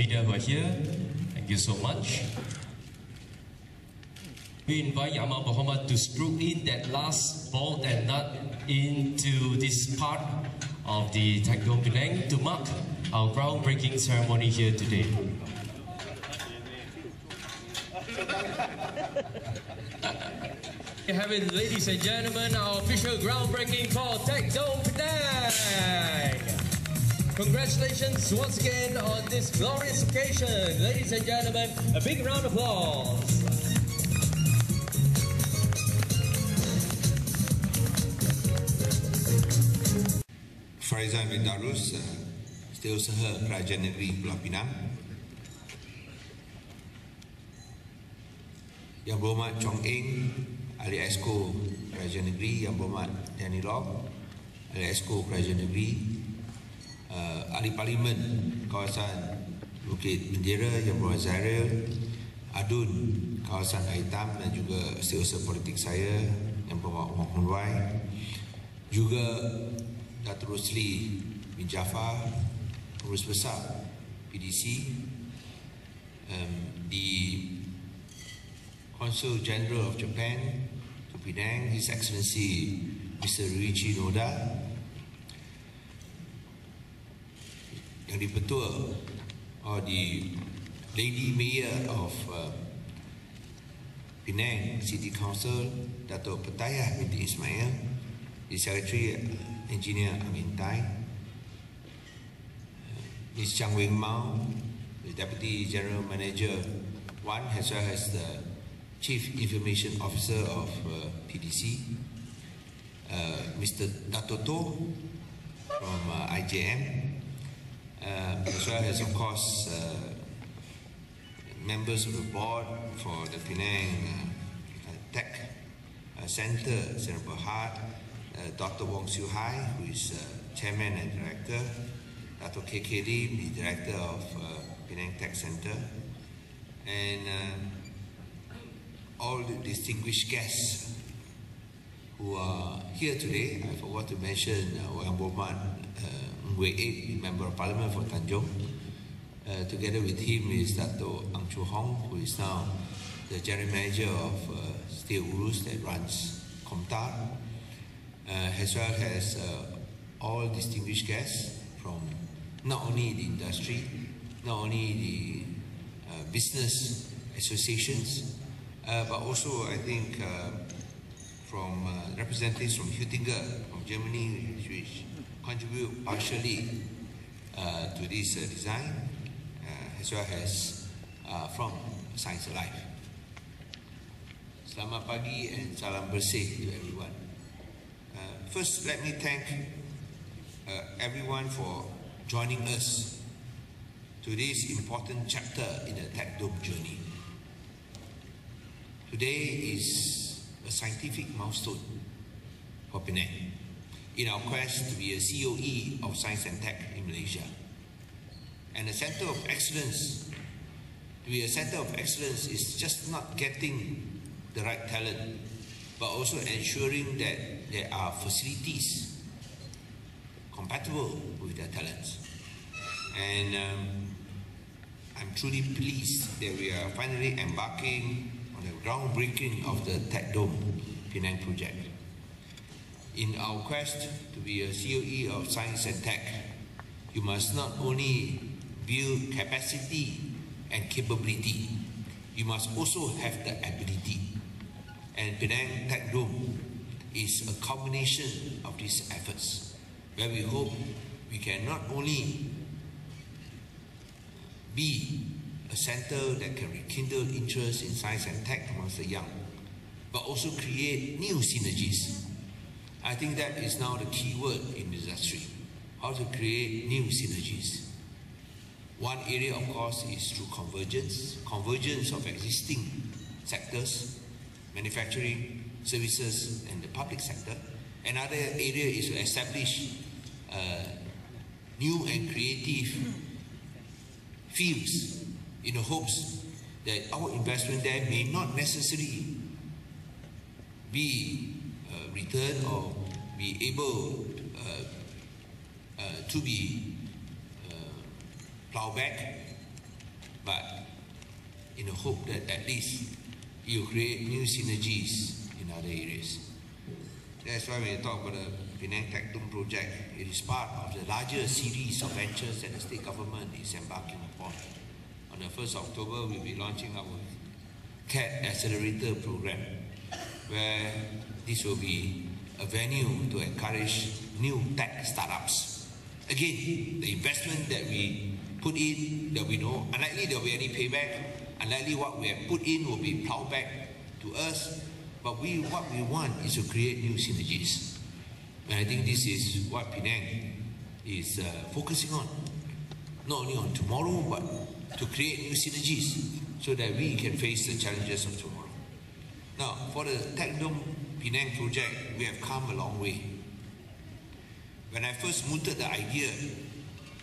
media who are here. Thank you so much. We invite Yama Muhammad to stroke in that last bolt and nut into this part of the Tech Dome Penang to mark our groundbreaking ceremony here today. You have it, ladies and gentlemen, our official groundbreaking for Tech Dome Penang. Congratulations once again on this glorious occasion. Ladies and gentlemen, a big round of applause. Faizal bin Darus, Setiausaha Kerajaan Negeri Pulau Pinang. Yang Berhormat Chong Eng, Ahli Esko Kerajaan Negeri. Yang Berhormat Danny Lok, Ahli Esko Kerajaan Negeri. Ahli Parlimen Kawasan Bukit Bendera Yang Berhormat Zairil, Adun Kawasan Hitam dan juga setiausaha politik saya Yang Berhormat Wong Hun Wai, juga Datuk Rosli bin Jaafar, Pengurus Besar PDC, the Consul General of Japan to Penang, His Excellency Mr. Ryuichi Noda, yang dipetua or the Lady Mayor of Penang City Council, Datuk Petayah binti Ismail, the Secretary Engineer Amin Tai, Ms. Chang Wing Mao, the Deputy General Manager 1, as well as the Chief Information Officer of PDC, Mr. Datoto from IJM, as well as, of course, members of the board for the Penang Tech Center, Senator Berhad, Dr. Wong Siu Hai, who is Chairman and Director, Dr. KK Lim, the Director of Penang Tech Center, and all the distinguished guests who are here today. I forgot to mention Yang Berhormat Ng Wei Ek, Member of Parliament for Tanjong. Together with him is Dato' Ang Chu Hong, who is now the General Manager of Steel Urus that runs Komtar, as well as all distinguished guests from not only the industry, not only the business associations, but also I think from representatives from Hüttinger, from Germany, which contribute partially to this design, as well as from Science Alive. Selamat pagi and salam bersih to everyone. First, let me thank everyone for joining us to this important chapter in the Tech Dome journey. Today is a scientific milestone for Penang in our quest to be a COE of science and tech in Malaysia. And a center of excellence, to be a center of excellence is just not getting the right talent, but also ensuring that there are facilities compatible with their talents. And I'm truly pleased that we are finally embarking on the groundbreaking of the Tech Dome Penang project. In our quest to be a COE of science and tech, you must not only build capacity and capability, you must also have the ability. And Penang Tech Dome is a culmination of these efforts, where we hope we can not only be a center that can rekindle interest in science and tech amongst the young, but also create new synergies. I think that is now the key word in the industry, how to create new synergies. One area, of course, is through convergence of existing sectors, manufacturing, services, and the public sector. Another area is to establish new and creative fields in the hopes that our investment there may not necessarily be returned or be able to be plowed back but in the hope that at least you create new synergies in other areas. That's why when you talk about the Penang Tech Dome project, it is part of the larger series of ventures that the state government is embarking upon. On the 1st of October, we'll be launching our CAT Accelerator program, where this will be a venue to encourage new tech startups. Again, the investment that we put in, that we know, unlikely there will be any payback, unlikely what we have put in will be plowed back to us, but what we want is to create new synergies. And I think this is what Penang is focusing on, not only on tomorrow, but to create new synergies so that we can face the challenges of tomorrow. Now, for the Tech Dome Penang project, we have come a long way. When I first mooted the idea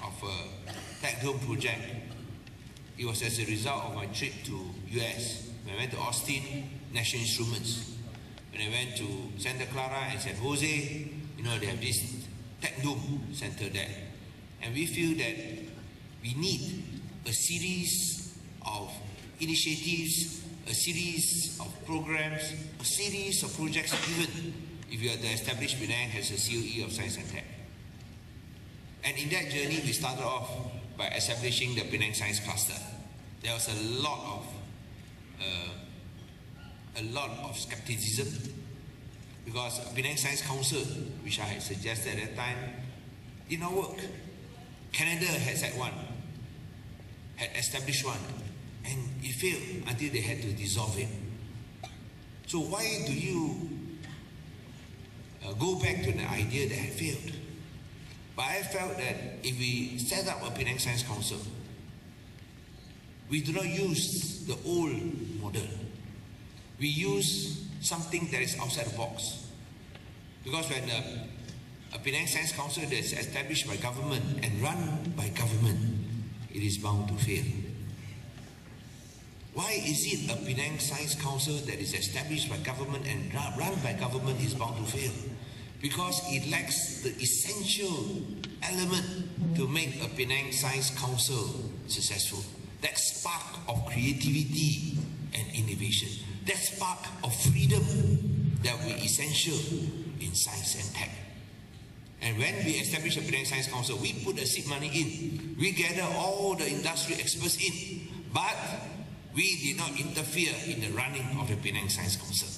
of a Tech Dome project, it was as a result of my trip to US. When I went to Austin, National Instruments. When I went to Santa Clara and San Jose, you know, they have this Tech Dome center there. And we feel that we need a series of initiatives, a series of programs, a series of projects, even if you are to establish Penang as a COE of Science and Tech. And in that journey, we started off by establishing the Penang Science Cluster. There was a lot of skepticism because Penang Science Council, which I had suggested at that time, did not work. Canada has had one, had established one, and it failed until they had to dissolve it. So why do you go back to the idea that had failed? But I felt that if we set up a Penang Science Council, we do not use the old model. We use something that is outside the box. Because when a Penang Science Council that is established by government and run by government, it is bound to fail. Why is it a Penang Science Council that is established by government and run by government is bound to fail? Because it lacks the essential element to make a Penang Science Council successful. That spark of creativity and innovation. That spark of freedom that will be essential in science and tech. And when we establish a Penang Science Council, we put the seed money in. We gather all the industry experts in. But we did not interfere in the running of the Penang Science Council.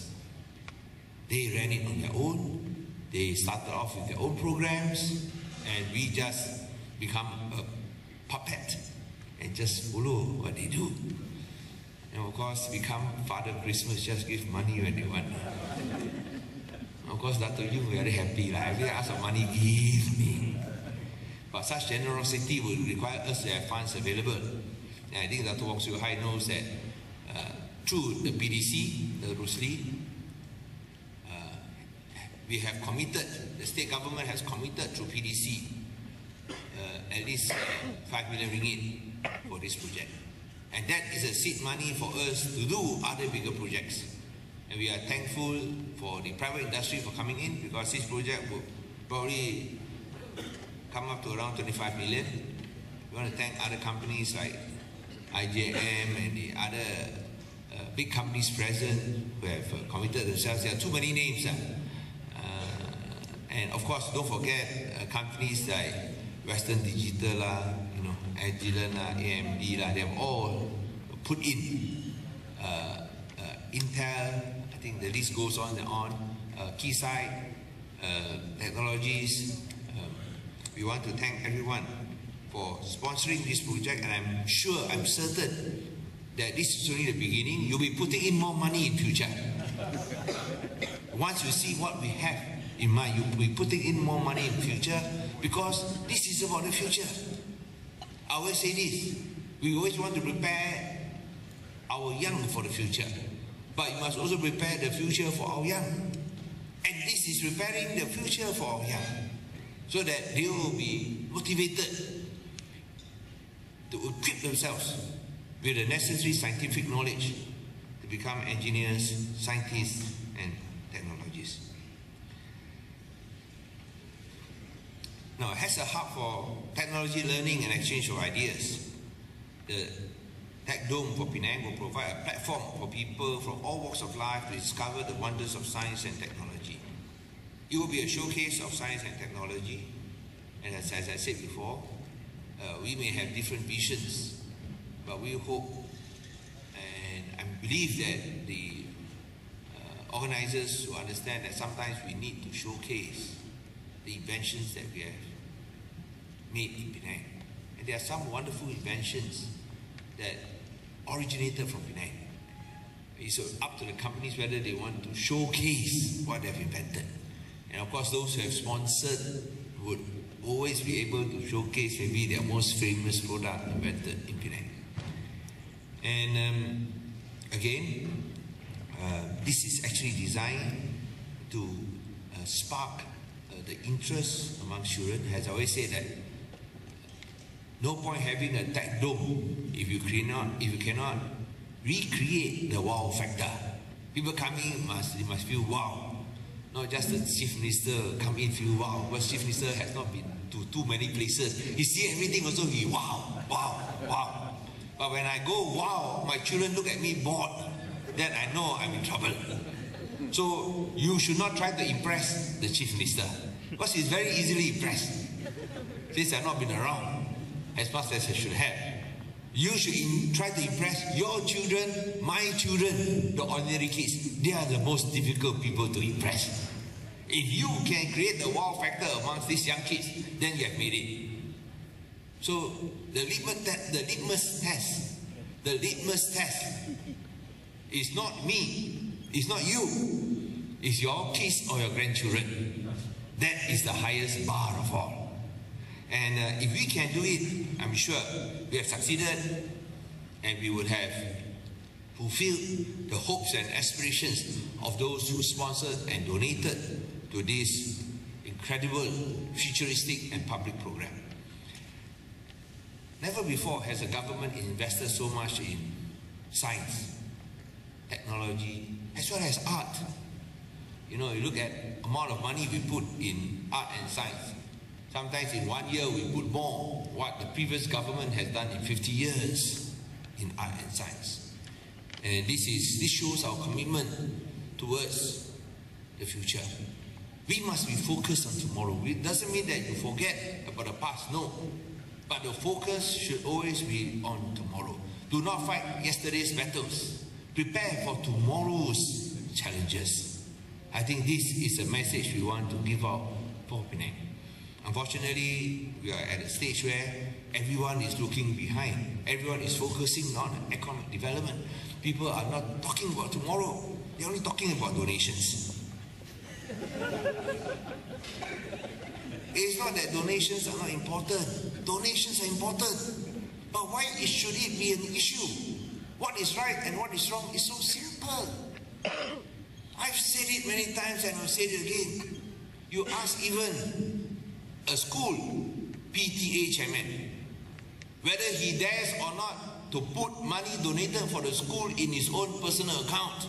They ran it on their own. They started off with their own programs, and we just become a puppet and just follow what they do. And of course, become Father Christmas, just give money when they want. Of course, Dr. Yung very happy. Like, every ask for money, give me. But such generosity would require us to have funds available. And I think Dr. Wong Siew Hai knows that through the PDC, the Rusli, we have committed, the state government has committed through PDC at least 5 million ringgit for this project. And that is a seed money for us to do other bigger projects. And we are thankful for the private industry for coming in, because this project will probably come up to around 25 million. We want to thank other companies like IJM and the other big companies present who have committed themselves. There are too many names. And of course, don't forget companies like Western Digital, you know, Agilent, AMD, they have all put in. Intel, I think the list goes on and on. Keysight, Technologies. We want to thank everyone for sponsoring this project, and I'm certain that this is only the beginning. You'll be putting in more money in future. Once you see what we have in mind, you'll be putting in more money in future, because this is about the future. I always say this, we always want to prepare our young for the future, but you must also prepare the future for our young. And this is preparing the future for our young, so that they will be motivated to equip themselves with the necessary scientific knowledge to become engineers, scientists, and technologists. Now, as a hub for technology learning and exchange of ideas, the Tech Dome for Penang will provide a platform for people from all walks of life to discover the wonders of science and technology. It will be a showcase of science and technology, and as I said before, we may have different visions, but we hope and I believe that the organizers will understand that sometimes we need to showcase the inventions that we have made in Penang. And there are some wonderful inventions that originated from Penang. It's up to the companies whether they want to showcase what they've invented. And of course, those who have sponsored would always be able to showcase maybe their most famous product invented in Penang. And again, this is actually designed to spark the interest among children. As I always say that no point having a tech dome if you cannot recreate the wow factor. People coming they must feel wow. Not just the Chief Minister come in feel wow, but Chief Minister has not been to too many places. He see everything also, he wow, wow, wow. But when I go wow, my children look at me bored, then I know I'm in trouble. So you should not try to impress the Chief Minister, because he's very easily impressed, since I've not been around as much as I should have. You should try to impress your children, my children, the ordinary kids. They are the most difficult people to impress. If you can create the wow factor amongst these young kids, then you have made it. So the litmus test is not me, it's not you, it's your kids or your grandchildren. That is the highest bar of all. And if we can do it, I'm sure we have succeeded, and we would have fulfilled the hopes and aspirations of those who sponsored and donated to this incredible, futuristic and public program. Never before has a government invested so much in science, technology, as well as art. You know, you look at the amount of money we put in art and science. Sometimes in 1 year we put more what the previous government has done in 50 years in art and science. And this shows our commitment towards the future. We must be focused on tomorrow. It doesn't mean that you forget about the past, no. But the focus should always be on tomorrow. Do not fight yesterday's battles. Prepare for tomorrow's challenges. I think this is a message we want to give out for Penang. Unfortunately, we are at a stage where everyone is looking behind. Everyone is focusing on economic development. People are not talking about tomorrow. They're only talking about donations. It's not that donations are not important. Donations are important. But why should it be an issue? What is right and what is wrong is so simple. I've said it many times and I'll say it again. You ask even a school PTA chairman whether he dares or not to put money donated for the school in his own personal account,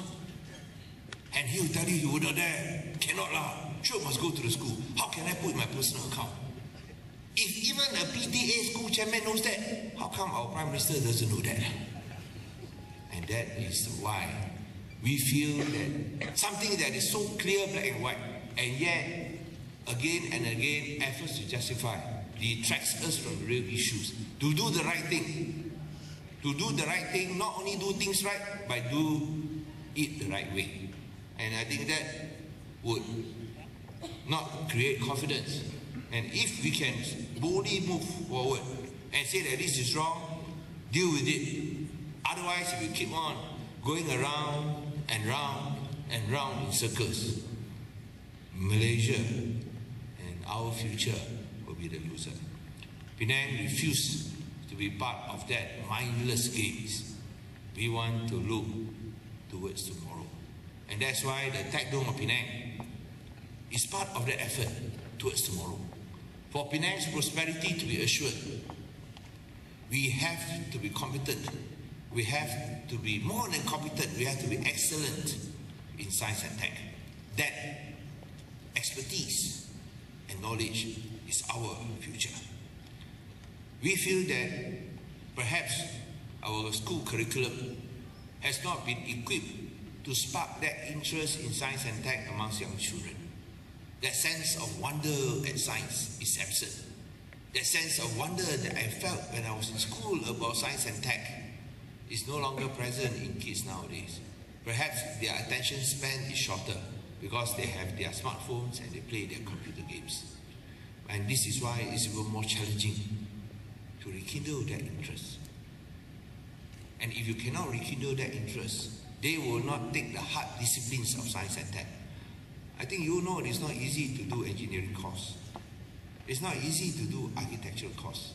and he will tell you he would not dare. Cannot lah. Sure, must go to the school. How can I put in my personal account? If even a PTA school chairman knows that, how come our Prime Minister doesn't know that? And that is why we feel that something that is so clear, black and white, and yet again and again efforts to justify detracts us from the real issues. To do the right thing. To do the right thing, not only do things right, but do it the right way. And I think that would not create confidence. And if we can boldly move forward and say that this is wrong, deal with it. Otherwise, if we keep on going around and round and round in circles, Malaysia and our future will be the loser. Penang refused to be part of that mindless games. We want to look towards tomorrow. And that's why the Tech Dome of Penang is part of the effort towards tomorrow. For Penang's prosperity to be assured, we have to be competent. We have to be more than competent. We have to be excellent in science and tech. That expertise and knowledge is our future. We feel that perhaps our school curriculum has not been equipped to spark that interest in science and tech amongst young children. That sense of wonder at science is absent. That sense of wonder that I felt when I was in school about science and tech is no longer present in kids nowadays. Perhaps their attention span is shorter because they have their smartphones and they play their computer games. And this is why it's even more challenging to rekindle that interest. And if you cannot rekindle that interest, they will not take the hard disciplines of science and tech. I think you know it's not easy to do engineering course. It's not easy to do architectural course.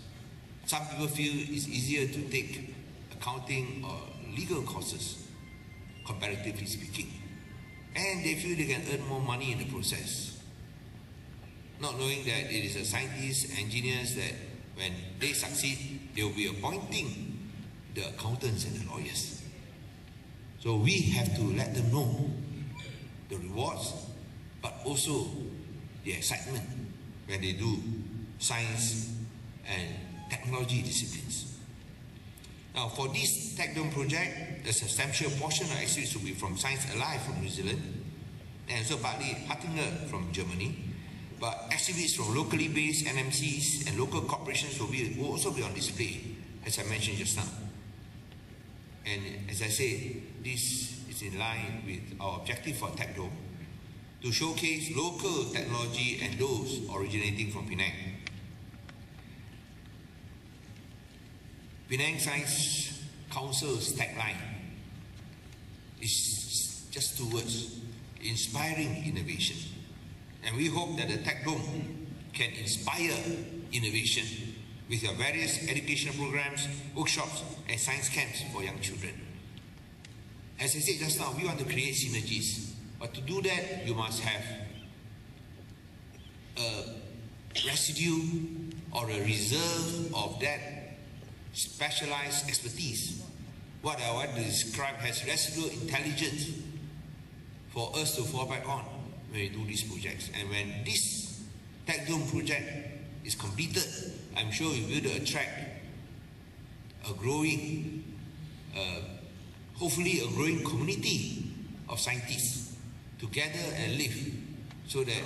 Some people feel it's easier to take accounting or legal courses, comparatively speaking. And they feel they can earn more money in the process. Not knowing that it is the scientists, engineers that when they succeed, they will be appointing the accountants and the lawyers. So we have to let them know the rewards, but also the excitement when they do science and technology disciplines. Now, for this Tech Dome project, a substantial portion of exhibits will be from Science Alive from New Zealand, and also partly Hattinger from Germany. But exhibits from locally based NMCs and local corporations will also be on display, as I mentioned just now. And as I said, this is in line with our objective for Tech Dome, to showcase local technology and those originating from Penang. Penang Science Council's tagline is just 2 words: inspiring innovation. And we hope that the Tech Dome can inspire innovation with your various educational programs, workshops, and science camps for young children. As I said just now, we want to create synergies. But to do that, you must have a residue or a reserve of that specialized expertise. What I want to describe as residual intelligence for us to fall back on when we do these projects. And when this Tech Dome project is completed, I'm sure it will attract a growing, hopefully a growing community of scientists to gather and live so that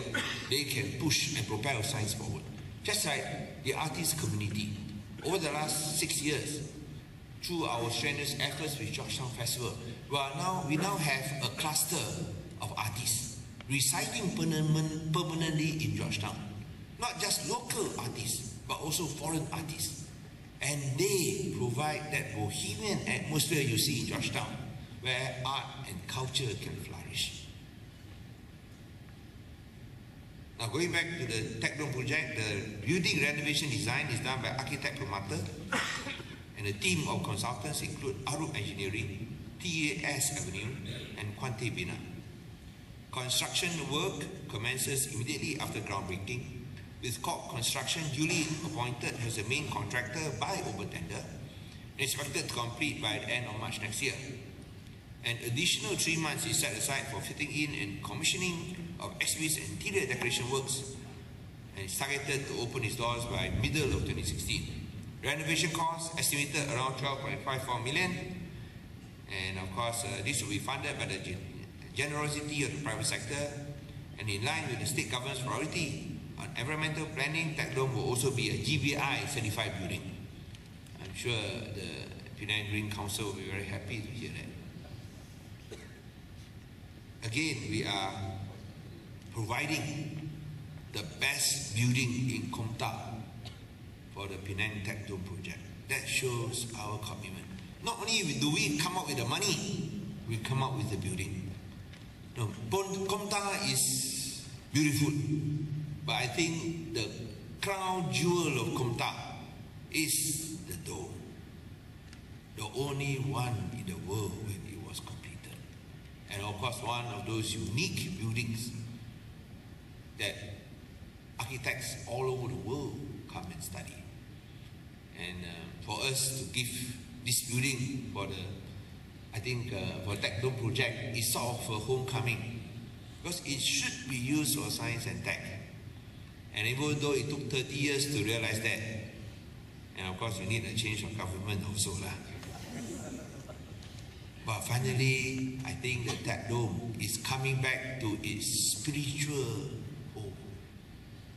they can push and propel science forward. Just like the artist community. Over the last 6 years, through our strenuous efforts with Georgetown Festival, we now have a cluster of artists residing permanently in Georgetown. Not just local artists, but also foreign artists. And they provide that bohemian atmosphere you see in Georgetown, where art and culture can flourish. Now, going back to the Tech Dome project, the building renovation design is done by architect Permata, and a team of consultants include Arup Engineering, TAS Avenue, and Quante Bina. Construction work commences immediately after groundbreaking, with Corp Construction duly appointed as the main contractor by open tender, and expected to complete by the end of March next year. An additional 3 months is set aside for fitting in and commissioning of exhibits and interior decoration works, and it's targeted to open its doors by middle of 2016. Renovation costs estimated around 12.54 million, and of course this will be funded by the generosity of the private sector, and in line with the state government's priority on environmental planning. Tech Dome will also be a GBI certified building. I'm sure the Penang Green Council will be very happy to hear that. Again, we are providing the best building in Komta for the Penang Tech Dome project. That shows our commitment. Not only do we come up with the money, we come up with the building. No, Komta is beautiful, but I think the crown jewel of Komta is the dome. The only one in the world when it was completed. And of course, one of those unique buildings that architects all over the world come and study. And for us to give this building for the, for Tech Dome project is sort of a homecoming, because it should be used for science and tech. And even though it took 30 years to realize that, and of course you need a change of government also lah. But finally, I think the Tech Dome is coming back to its spiritual home,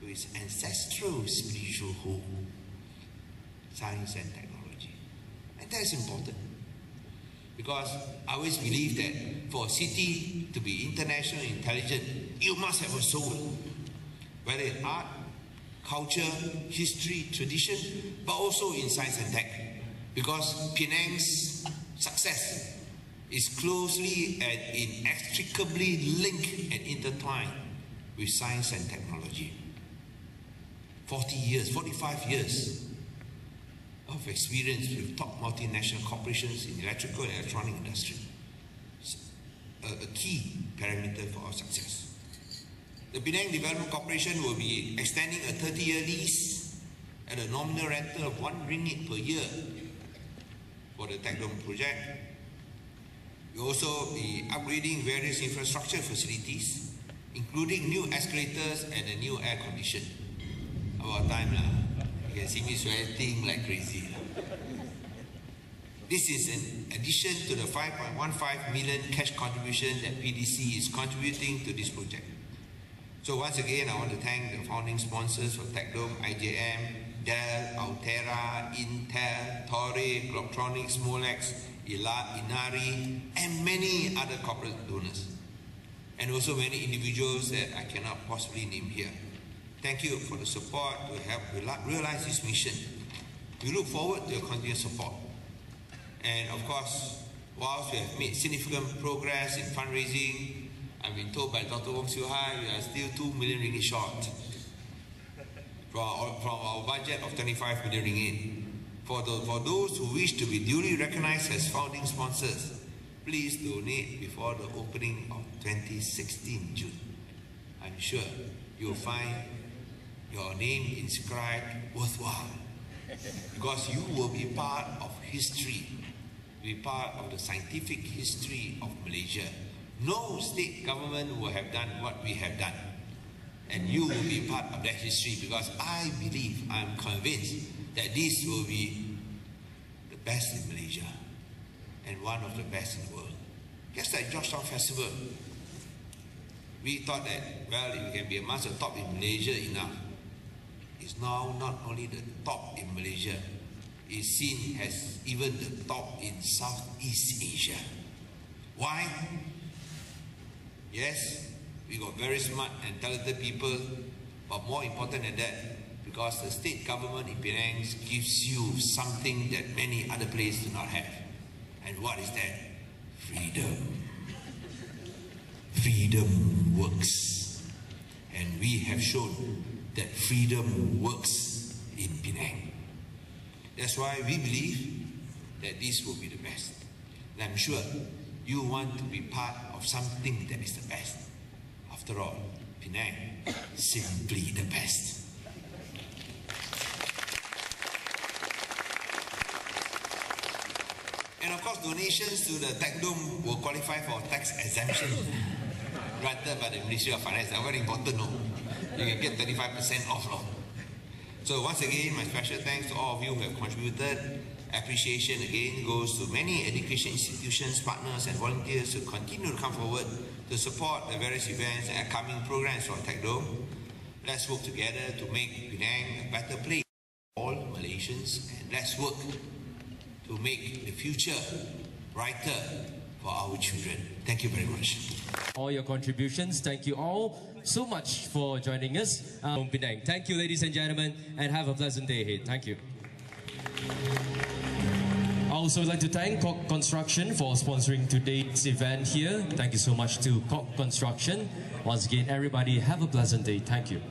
to its ancestral spiritual home, science and technology. And that's important. Because I always believe that for a city to be internationally intelligent, you must have a soul. Whether in art, culture, history, tradition, but also in science and tech. Because Penang's success is closely and inextricably linked and intertwined with science and technology. 40 years, 45 years of experience with top multinational corporations in electrical and electronic industry. A key parameter for our success. The Penang Development Corporation will be extending a 30-year lease at a nominal rental of RM1 per year for the Tech Dome project. We will also be upgrading various infrastructure facilities, including new escalators and a new air condition. About time lah. You can see me sweating like crazy. This is in addition to the 5.15 million cash contribution that PDC is contributing to this project. So once again, I want to thank the founding sponsors for Tech Dome, IJM, Dell, Altera, Intel, Torre, Globtronics, Molex, Inari, and many other corporate donors. And also many individuals that I cannot possibly name here. Thank you for the support to help realize this mission. We look forward to your continued support. And of course, whilst we have made significant progress in fundraising, I've been told by Dr. Wong Siu Hai we are still 2 million ringgit short from our budget of 25 million ringgit. For those who wish to be duly recognized as founding sponsors, please donate before the opening of 2016 June. I'm sure you'll find your name inscribed worthwhile, because you will be part of history, be part of the scientific history of Malaysia. No state government will have done what we have done, and you will be part of that history, because I believe, I'm convinced that this will be the best in Malaysia and one of the best in the world. Just like Georgetown Festival, we thought that, well, if we can be amongst the top in Malaysia enough. It's now not only the top in Malaysia, it's seen as even the top in Southeast Asia. Why? Yes, we got very smart and talented people, but more important than that, because the state government in Penang gives you something that many other places do not have. And what is that? Freedom. Freedom works. And we have shown that freedom works in Penang. That's why we believe that this will be the best. And I'm sure you want to be part of something that is the best. After all, Penang is simply the best. And of course, donations to the Tech Dome will qualify for tax exemption granted by the Ministry of Finance. That's very important, no? You can get 35% off, no? So once again, my special thanks to all of you who have contributed. Appreciation again goes to many education institutions, partners and volunteers who continue to come forward to support the various events and upcoming programs for Tech Dome. Let's work together to make Penang a better place for all Malaysians, and let's work to make the future brighter for our children. Thank you very much. All your contributions, thank you all so much for joining us from Penang. Thank you, ladies and gentlemen, and have a pleasant day ahead. Thank you. I also would like to thank Kok Construction for sponsoring today's event here. Thank you so much to Kok Construction. Once again, everybody have a pleasant day. Thank you.